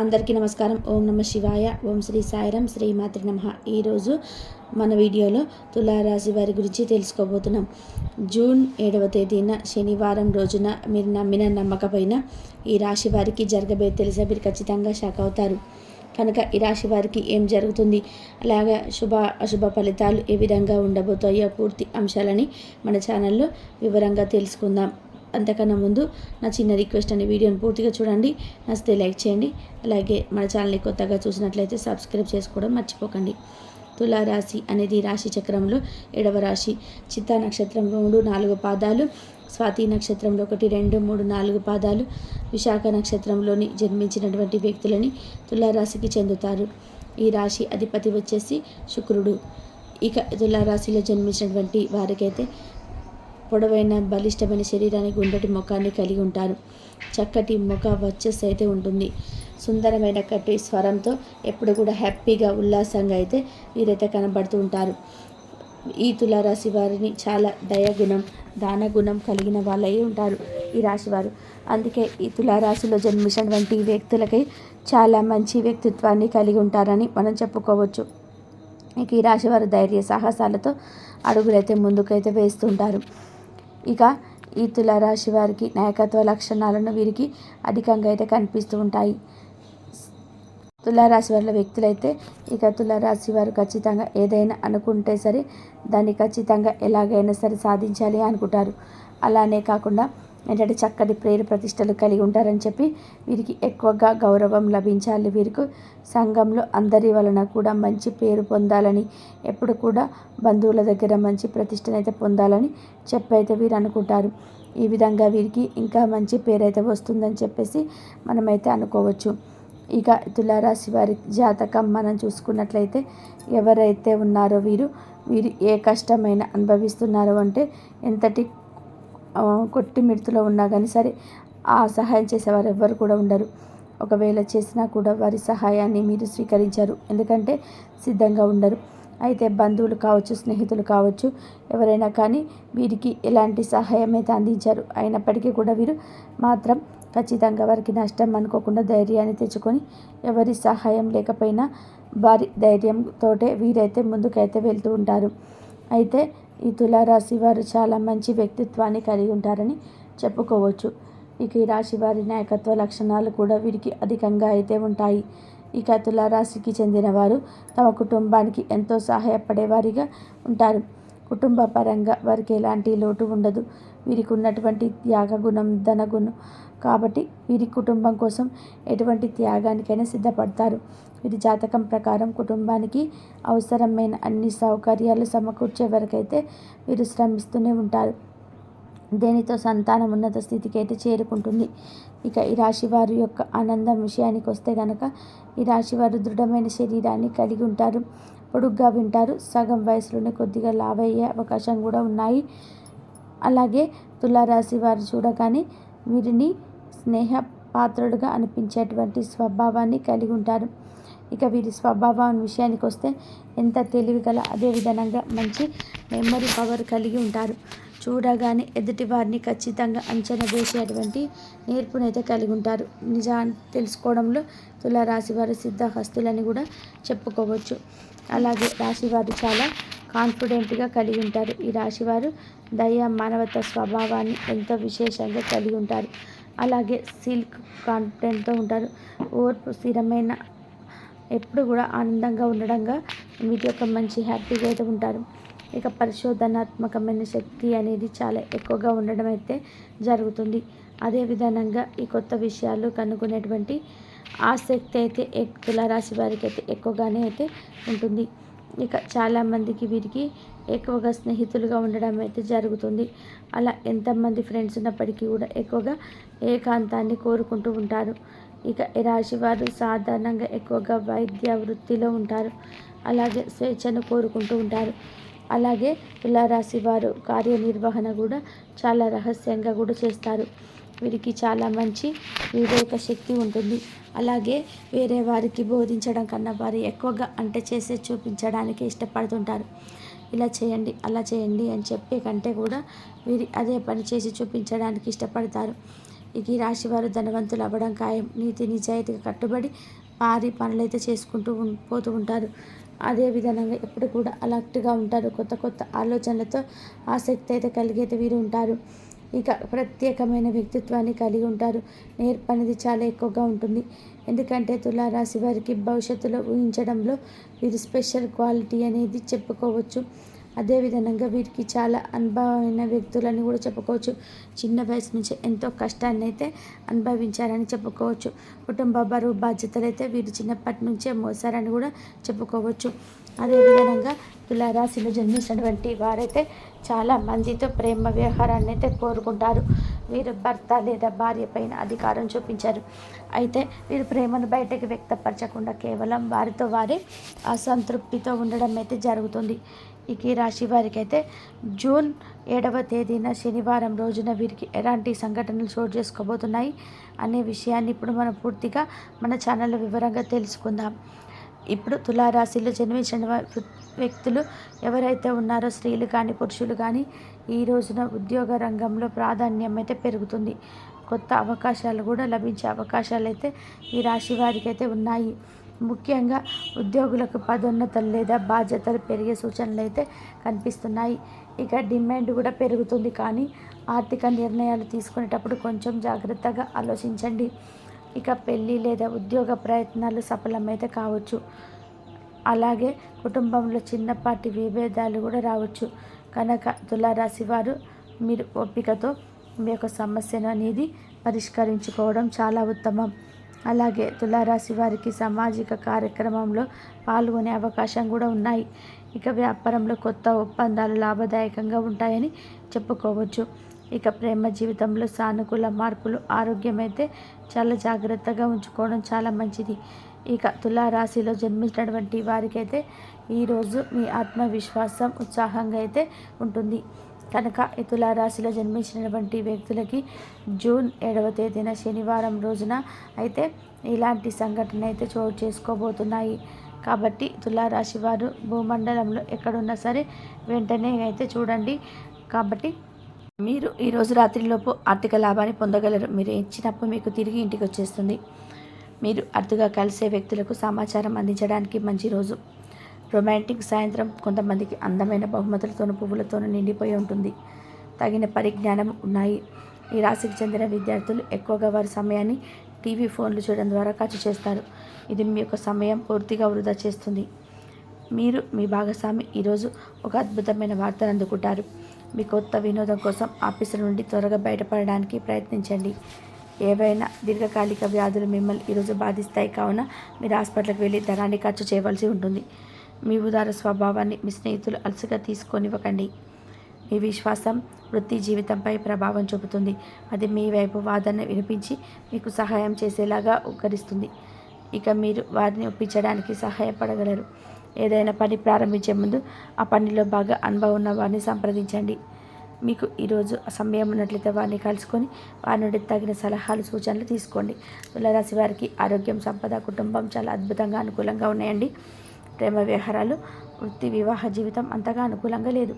అందరికీ నమస్కారం. ఓం నమ శివాయ. ఓం శ్రీ సాయిరాం. శ్రీమాత్రి నమః. ఈరోజు మన వీడియోలో తులారాశి వారి గురించి తెలుసుకోబోతున్నాం. జూన్ 7వ తేదీన శనివారం రోజున మీరు నమ్మిన నమ్మకపోయినా ఈ రాశి వారికి జరగబోయే తెలిసే మీరు ఖచ్చితంగా షాక్ అవుతారు. కనుక ఈ రాశి వారికి ఏం జరుగుతుంది, అలాగే అశుభ ఫలితాలు ఏ విధంగా ఉండబోతాయో పూర్తి అంశాలని మన ఛానల్లో వివరంగా తెలుసుకుందాం. అంతకన్నా ముందు నా చిన్న రిక్వెస్ట్ అని వీడియోని పూర్తిగా చూడండి, నచ్చితే లైక్ చేయండి. అలాగే మన ఛానల్ని కొత్తగా చూసినట్లయితే సబ్స్క్రైబ్ చేసుకోవడం మర్చిపోకండి. తులారాశి అనేది రాశి చక్రంలో 7వ రాశి. చిత్తా నక్షత్రంలో 3-4 పాదాలు, స్వాతి నక్షత్రంలో 1, 2, 3, 4 పాదాలు, విశాఖ నక్షత్రంలోని జన్మించినటువంటి వ్యక్తులని తులారాశికి చెందుతారు. ఈ రాశి అధిపతి వచ్చేసి శుక్రుడు. ఇక తులారాశిలో జన్మించినటువంటి వారికైతే పొడవైన బలిష్టమైన శరీరాన్ని, గుండ్రటి ముఖాన్ని కలిగి ఉంటారు. చక్కటి ముఖ వచ్చేసి అయితే ఉంటుంది. సుందరమైన కట్టి స్వరంతో ఎప్పుడు కూడా హ్యాపీగా ఉల్లాసంగా అయితే వీరైతే కనబడుతూ ఉంటారు. ఈ తులారాశి వారిని చాలా దయాగుణం, దానగుణం కలిగిన వాళ్ళై ఉంటారు ఈ రాశివారు. అందుకే ఈ తులారాశిలో జన్మించినటువంటి వ్యక్తులకై చాలా మంచి వ్యక్తిత్వాన్ని కలిగి ఉంటారని మనం చెప్పుకోవచ్చు. ఇక ఈ రాశివారు ధైర్య సాహసాలతో అడుగులైతే ముందుకైతే వేస్తుంటారు. ఇక ఈ తులారాశి వారికి నాయకత్వ లక్షణాలను వీరికి అధికంగా అయితే కనిపిస్తూ ఉంటాయి. తులారాశి వారి వ్యక్తులైతే ఇక తులారాశి వారు ఖచ్చితంగా ఏదైనా అనుకుంటే సరే దాన్ని ఖచ్చితంగా ఎలాగైనా సరే సాధించాలి అనుకుంటారు. అలానే కాకుండా ఏంటంటే చక్కటి పేరు ప్రతిష్టలు కలిగి ఉంటారని చెప్పి వీరికి ఎక్కువగా గౌరవం లభించాలి. వీరికి సంఘంలో అందరి వలన కూడా మంచి పేరు పొందాలని, ఎప్పుడు కూడా బంధువుల దగ్గర మంచి ప్రతిష్టనైతే పొందాలని చెప్పైతే వీరు అనుకుంటారు. ఈ విధంగా వీరికి ఇంకా మంచి పేరైతే వస్తుందని చెప్పేసి మనమైతే అనుకోవచ్చు. ఇక తులారాశి వారి జాతకం మనం చూసుకున్నట్లయితే ఎవరైతే ఉన్నారో వీరు ఏ కష్టమైనా అనుభవిస్తున్నారో అంటే ఎంతటి కొట్టిమిడుతులో ఉన్నా కానీ సరే ఆ సహాయం చేసేవారు ఎవ్వరు కూడా ఉండరు. ఒకవేళ చేసినా కూడా వారి సహాయాన్ని మీరు స్వీకరించరు, ఎందుకంటే సిద్ధంగా ఉండరు. అయితే బంధువులు కావచ్చు, స్నేహితులు కావచ్చు, ఎవరైనా కానీ వీరికి ఎలాంటి సహాయం అయితే అందించారు. అయినప్పటికీ కూడా వీరు మాత్రం ఖచ్చితంగా వారికి నష్టం అనుకోకుండా ధైర్యాన్ని తెచ్చుకొని ఎవరి సహాయం లేకపోయినా వారి ధైర్యంతోటే వీరైతే ముందుకైతే వెళ్తూ ఉంటారు. అయితే ఈ తులారాశి వారు చాలా మంచి వ్యక్తిత్వాన్ని కలిగి ఉంటారని చెప్పుకోవచ్చు. ఇక ఈ రాశి వారి నాయకత్వ లక్షణాలు కూడా వీరికి అధికంగా అయితే ఉంటాయి. ఇక తులారాశికి చెందిన వారు తమ కుటుంబానికి ఎంతో సహాయపడేవారిగా ఉంటారు. కుటుంబ పరంగా వారికి ఎలాంటి లోటు ఉండదు. వీరికి ఉన్నటువంటి త్యాగగుణం, ధనగుణం కాబట్టి వీరి కుటుంబం కోసం ఎటువంటి త్యాగానికైనా సిద్ధపడతారు. వీరి జాతకం ప్రకారం కుటుంబానికి అవసరమైన అన్ని సౌకర్యాలు సమకూర్చే వరకైతే వీరు శ్రమిస్తూనే ఉంటారు. దేనితో సంతానం ఉన్నత స్థితికి అయితే చేరుకుంటుంది. ఇక ఈ రాశి వారి యొక్క ఆనందం విషయానికి వస్తే కనుక ఈ రాశి వారు దృఢమైన శరీరాన్ని కలిగి ఉంటారు. పొడుగ్గా వింటారు. సగం వయసులోనే కొద్దిగా లావయ్యే అవకాశం కూడా ఉన్నాయి. అలాగే తులారాశి వారు చూడగానే వీరిని స్నేహపాత్రుడుగా అనిపించేటువంటి స్వభావాన్ని కలిగి ఉంటారు. ఇక వీరి స్వభావం విషయానికి వస్తే ఎంత తెలివిగల, అదేవిధంగా మంచి మెమరీ పవర్ కలిగి ఉంటారు. చూడగానే ఎదుటి వారిని ఖచ్చితంగా అంచనా వేసేటువంటి నేర్పునైతే కలిగి ఉంటారు. నిజాన్ని తెలుసుకోవడంలో తులారాశి వారు సిద్ధహస్తులని కూడా చెప్పుకోవచ్చు. అలాగే రాశివారు చాలా కాన్ఫిడెంట్గా కలిగి ఉంటారు. ఈ రాశివారు దయ, మానవత స్వభావాన్ని ఎంతో విశేషంగా కలిగి ఉంటారు. అలాగే సిల్క్ కాన్ఫిడెంట్తో ఉంటారు. ఓర్పు, స్థిరమైన, ఎప్పుడు కూడా ఆనందంగా ఉండడంగా వీటి యొక్క మంచి హ్యాపీగా అయితే ఉంటారు. ఇక పరిశోధనాత్మకమైన శక్తి అనేది చాలా ఎక్కువగా ఉండడం అయితే జరుగుతుంది. అదేవిధంగా ఈ కొత్త విషయాలు కనుగొనేటువంటి ఆసక్తి అయితే తులారాశి వారికి అయితే ఎక్కువగానే అయితే ఉంటుంది. ఇక చాలామందికి వీరికి ఎక్కువగా స్నేహితులుగా ఉండడం అయితే జరుగుతుంది. అలా ఎంతమంది ఫ్రెండ్స్ ఉన్నప్పటికీ కూడా ఎక్కువగా ఏకాంతాన్ని కోరుకుంటూ ఉంటారు. ఇక ఈ రాశి వారు సాధారణంగా ఎక్కువగా వైద్య వృత్తిలో ఉంటారు. అలాగే స్వేచ్ఛను కోరుకుంటూ ఉంటారు. అలాగే తులారాశి వారు కార్యనిర్వహణ కూడా చాలా రహస్యంగా కూడా చేస్తారు. వీరికి చాలా మంచి వివేక శక్తి ఉంటుంది. అలాగే వేరే వారికి బోధించడం కన్నా వారు ఎక్కువగా అంటే చేసే చూపించడానికి ఇష్టపడుతుంటారు. ఇలా చేయండి, అలా చేయండి అని చెప్పే కంటే కూడా వీరు అదే పని చేసి చూపించడానికి ఇష్టపడతారు. ఇక ఈ రాశి వారు ధనవంతులు అవ్వడం ఖాయం. నీతి నిజాయితీగా కట్టుబడి భారీ పనులైతే చేసుకుంటూ పోతూ ఉంటారు. అదే విధంగా ఎప్పుడు కూడా అలర్ట్గా ఉంటారు. కొత్త కొత్త ఆలోచనలతో ఆసక్తి అయితే కలిగైతే వీరు ఉంటారు. ఇక ప్రత్యేకమైన వ్యక్తిత్వాన్ని కలిగి ఉంటారు. నేర్పు అనేది చాలా ఎక్కువగా ఉంటుంది. ఎందుకంటే తులారాశి వారికి భవిష్యత్తులో ఊహించడంలో వీరు స్పెషల్ క్వాలిటీ అనేది చెప్పుకోవచ్చు. అదేవిధంగా వీరికి చాలా అనుభవమైన వ్యక్తులని కూడా చెప్పుకోవచ్చు. చిన్న వయసు నుంచి ఎంతో కష్టాన్ని అయితే అనుభవించారని చెప్పుకోవచ్చు. కుటుంబ బరువు బాధ్యతలు అయితే వీరు చిన్నప్పటి నుంచే మోసారని కూడా చెప్పుకోవచ్చు. అదేవిధంగా తులారాశిలో జన్మించినటువంటి వారైతే చాలా మందితో ప్రేమ వ్యవహారాన్ని అయితే కోరుకుంటారు. వీరు భర్త లేదా భార్య పైన అధికారం చూపించారు. అయితే వీరు ప్రేమను బయటకు వ్యక్తపరచకుండా కేవలం వారితో వారే అసంతృప్తితో ఉండడం అయితే జరుగుతుంది. ఇక ఈ రాశి వారికి అయితే జూన్ 7వ తేదీన శనివారం రోజున వీరికి ఎలాంటి సంఘటనలు చోటు చేసుకోబోతున్నాయి అనే విషయాన్ని ఇప్పుడు మనం పూర్తిగా మన ఛానల్లో వివరంగా తెలుసుకుందాం. ఇప్పుడు తులారాశిలో జన్మించిన వ్యక్తులు ఎవరైతే ఉన్నారో స్త్రీలు కానీ పురుషులు కానీ ఈ రోజున ఉద్యోగ రంగంలో ప్రాధాన్యం అయితే పెరుగుతుంది. కొత్త అవకాశాలు కూడా లభించే అవకాశాలు అయితే ఈ రాశి వారికి అయితే ఉన్నాయి. ముఖ్యంగా ఉద్యోగులకు పదోన్నతలు లేదా బాధ్యతలు పెరిగే సూచనలు అయితే కనిపిస్తున్నాయి. ఇక డిమాండ్ కూడా పెరుగుతుంది, కానీ ఆర్థిక నిర్ణయాలు తీసుకునేటప్పుడు కొంచెం జాగ్రత్తగా ఆలోచించండి. ఇక పెళ్ళి లేదా ఉద్యోగ ప్రయత్నాలు సఫలమైతే కావచ్చు. అలాగే కుటుంబంలో చిన్నపాటి విభేదాలు కూడా రావచ్చు. కనుక తులారాశి వారు మీరు ఓపికతో మీ యొక్క సమస్యను అనేది పరిష్కరించుకోవడం చాలా ఉత్తమం. అలాగే తులారాశి వారికి సామాజిక కార్యక్రమంలో పాల్గొనే అవకాశం కూడా ఉన్నాయి. ఇక వ్యాపారంలో కొత్త ఒప్పందాలు లాభదాయకంగా ఉంటాయని చెప్పుకోవచ్చు. ఇక ప్రేమ జీవితంలో సానుకూల మార్పులు, ఆరోగ్యం అయితే చాలా జాగ్రత్తగా ఉంచుకోవడం చాలా మంచిది. ఇక తులారాశిలో జన్మించినటువంటి వారికైతే ఈరోజు మీ ఆత్మవిశ్వాసం ఉత్సాహంగా అయితే ఉంటుంది. కనుక ఈ తులారాశిలో జన్మించినటువంటి వ్యక్తులకి జూన్ 7వ తేదీన శనివారం రోజున అయితే ఇలాంటి సంఘటన అయితే చోటు చేసుకోబోతున్నాయి. కాబట్టి తులారాశి వారు భూమండలంలో ఎక్కడున్నా సరే వెంటనే అయితే చూడండి. కాబట్టి మీరు ఈరోజు రాత్రిలోపు ఆర్థిక లాభాన్ని పొందగలరు. మీరు ఇచ్చినప్పుడు మీకు తిరిగి ఇంటికి వచ్చేస్తుంది. మీరు అరుదుగా కలిసే వ్యక్తులకు సమాచారం అందించడానికి మంచి రోజు. రొమాంటిక్ సాయంత్రం కొంతమందికి అందమైన బహుమతులతోనూ పువ్వులతోనూ నిండిపోయి ఉంటుంది. తగిన పరిజ్ఞానం ఉన్నాయి. ఈ రాశికి చెందిన విద్యార్థులు ఎక్కువగా వారి సమయాన్ని టీవీ, ఫోన్లు చూడడం ద్వారా ఖర్చు చేస్తారు. ఇది మీ యొక్క సమయం పూర్తిగా వృధా చేస్తుంది. మీరు మీ భాగస్వామి ఈరోజు ఒక అద్భుతమైన వార్తను అందుకుంటారు. మీ కొత్త వినోదం కోసం ఆఫీసు నుండి త్వరగా బయటపడడానికి ప్రయత్నించండి. ఏవైనా దీర్ఘకాలిక వ్యాధులు మిమ్మల్ని ఈరోజు బాధిస్తాయి, కావున మీరు హాస్పిటల్కి వెళ్ళి ధనాన్ని ఖర్చు చేయవలసి ఉంటుంది. మీ ఉదార స్వభావాన్ని మీ స్నేహితులు అలసిగా తీసుకొనివ్వకండి. మీ విశ్వాసం వృత్తి జీవితంపై ప్రభావం చూపుతుంది. అది మీ వైపు వాదన వినిపించి మీకు సహాయం చేసేలాగా ఉపకరిస్తుంది. ఇక మీరు వారిని ఒప్పించడానికి సహాయపడగలరు. ఏదైనా పని ప్రారంభించే ముందు ఆ పనిలో బాగా అనుభవం ఉన్న వారిని సంప్రదించండి. మీకు ఈరోజు సమయం ఉన్నట్లయితే వారిని కలుసుకొని వారి నుండి తగిన సలహాలు, సూచనలు తీసుకోండి. తులారాశి వారికి ఆరోగ్యం, సంపద, కుటుంబం చాలా అద్భుతంగా అనుకూలంగా ఉన్నాయండి. ప్రేమ వ్యవహారాలు, వృత్తి, వివాహ జీవితం అంతగా అనుకూలంగా లేదు.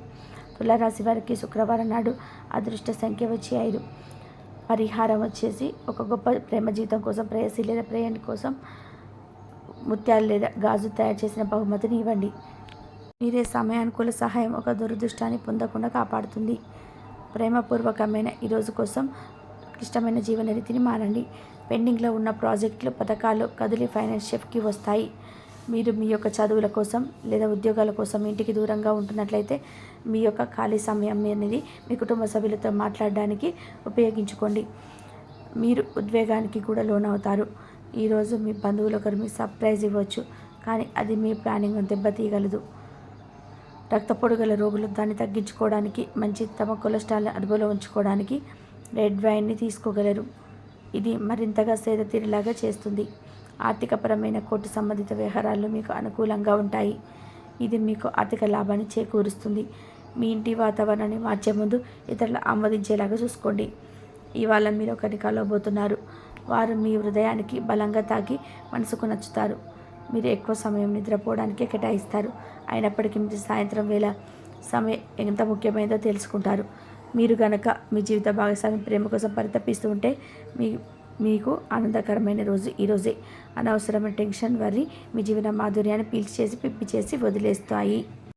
తులారాశి వారికి శుక్రవారం నాడు అదృష్ట సంఖ్య వచ్చి 5. పరిహారం వచ్చేసి ఒక గొప్ప ప్రేమ జీవితం కోసం ప్రేయసి లేదా ప్రేయని కోసం ముత్యాలు లేదా గాజు తయారు చేసిన బహుమతిని ఇవ్వండి. మీరే సమయానుకూల సహాయం ఒక దురదృష్టాన్ని పొందకుండా కాపాడుతుంది. ప్రేమపూర్వకమైన ఈరోజు కోసం క్లిష్టమైన జీవన రీతిని మారండి. పెండింగ్లో ఉన్న ప్రాజెక్టులు, పథకాలు కదిలి ఫైనాన్స్ షెఫ్కి వస్తాయి. మీరు మీ యొక్క చదువుల కోసం లేదా ఉద్యోగాల కోసం ఇంటికి దూరంగా ఉంటున్నట్లయితే మీ యొక్క ఖాళీ సమయం అనేది మీ కుటుంబ సభ్యులతో మాట్లాడడానికి ఉపయోగించుకోండి. మీరు ఉద్వేగానికి కూడా లోనవుతారు. ఈరోజు మీ బంధువులు ఒకరు మీ సర్ప్రైజ్ ఇవ్వచ్చు, కానీ అది మీ ప్లానింగ్ దెబ్బతీయగలదు. రక్తపోటు గల రోగులు దాన్ని తగ్గించుకోవడానికి, మంచి తమ కొలెస్ట్రాల్ని అదుపులో ఉంచుకోవడానికి రెడ్ వైన్ని తీసుకోగలరు. ఇది మరింతగా సేద తీరేలాగా చేస్తుంది. ఆర్థికపరమైన కోర్టు సంబంధిత వ్యవహారాలు మీకు అనుకూలంగా ఉంటాయి. ఇది మీకు ఆర్థిక లాభాన్ని చేకూరుస్తుంది. మీ ఇంటి వాతావరణాన్ని మార్చే ముందు ఇతరులు ఆమోదించేలాగా చూసుకోండి. ఇవాళ మీరు ఒకరిని కలవబోతున్నారు. వారు మీ హృదయానికి బలంగా తాకి మనసుకు నచ్చుతారు. మీరు ఎక్కువ సమయం నిద్రపోవడానికి కేటాయిస్తారు. అయినప్పటికీ మీరు సాయంత్రం వేళ సమయం ఎంత ముఖ్యమైనదో తెలుసుకుంటారు. మీరు కనుక మీ జీవిత భాగస్వామి ప్రేమ కోసం పరితపిస్తూ ఉంటే మీకు ఆనందకరమైన రోజు ఈరోజే. అనవసరమైన టెన్షన్, వర్రీ మీ జీవన మాధుర్యాన్ని పిప్పి చేసి వదిలేస్తాయి.